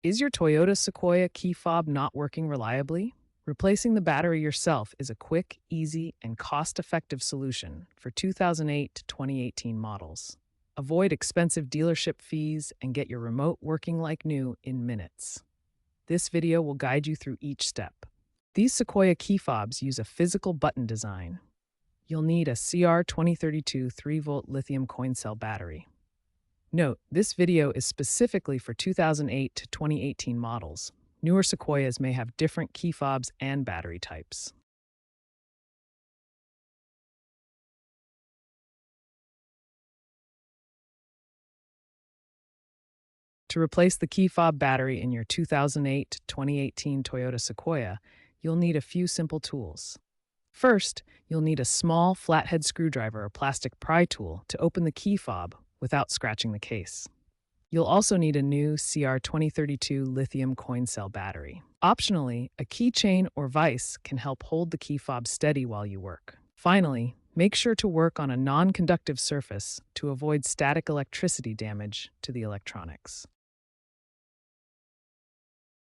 Is your Toyota Sequoia key fob not working reliably? Replacing the battery yourself is a quick, easy, and cost-effective solution for 2008 to 2018 models. Avoid expensive dealership fees and get your remote working like new in minutes. This video will guide you through each step. These Sequoia key fobs use a physical button design. You'll need a CR2032 3-volt lithium coin cell battery. Note, this video is specifically for 2008 to 2018 models. Newer Sequoias may have different key fobs and battery types. To replace the key fob battery in your 2008 to 2018 Toyota Sequoia, you'll need a few simple tools. First, you'll need a small flathead screwdriver or plastic pry tool to open the key fob without scratching the case. You'll also need a new CR2032 lithium coin cell battery. Optionally, a keychain or vise can help hold the key fob steady while you work. Finally, make sure to work on a non-conductive surface to avoid static electricity damage to the electronics.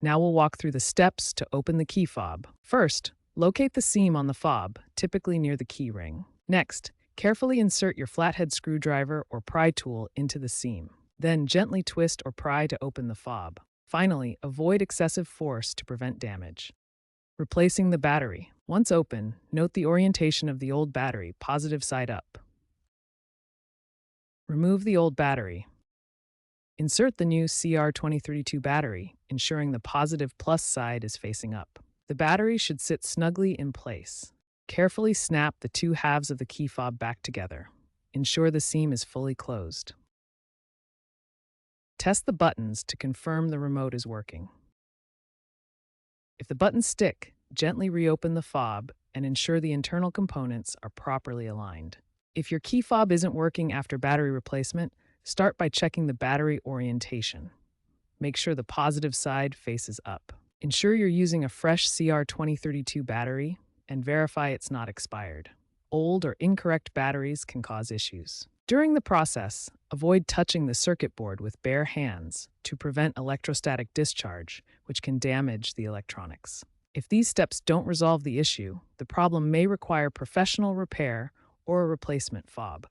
Now we'll walk through the steps to open the key fob. First, locate the seam on the fob, typically near the key ring. Next, carefully insert your flathead screwdriver or pry tool into the seam. Then gently twist or pry to open the fob. Finally, avoid excessive force to prevent damage. Replacing the battery. Once open, note the orientation of the old battery, positive side up. Remove the old battery. Insert the new CR2032 battery, ensuring the positive plus side is facing up. The battery should sit snugly in place. Carefully snap the two halves of the key fob back together. Ensure the seam is fully closed. Test the buttons to confirm the remote is working. If the buttons stick, gently reopen the fob and ensure the internal components are properly aligned. If your key fob isn't working after battery replacement, start by checking the battery orientation. Make sure the positive side faces up. Ensure you're using a fresh CR2032 battery and verify it's not expired. Old or incorrect batteries can cause issues. During the process, avoid touching the circuit board with bare hands to prevent electrostatic discharge, which can damage the electronics. If these steps don't resolve the issue, the problem may require professional repair or a replacement fob.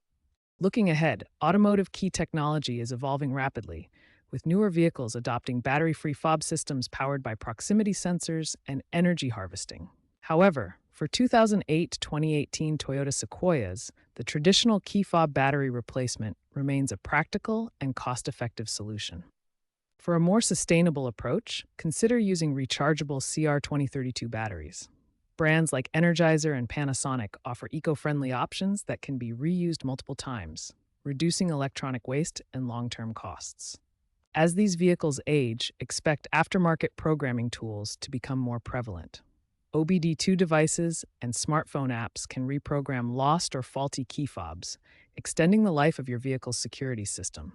Looking ahead, automotive key technology is evolving rapidly, with newer vehicles adopting battery-free fob systems powered by proximity sensors and energy harvesting. However, for 2008 to 2018 Toyota Sequoias, the traditional key fob battery replacement remains a practical and cost-effective solution. For a more sustainable approach, consider using rechargeable CR2032 batteries. Brands like Energizer and Panasonic offer eco-friendly options that can be reused multiple times, reducing electronic waste and long-term costs. As these vehicles age, expect aftermarket programming tools to become more prevalent. OBD2 devices and smartphone apps can reprogram lost or faulty key fobs, extending the life of your vehicle's security system.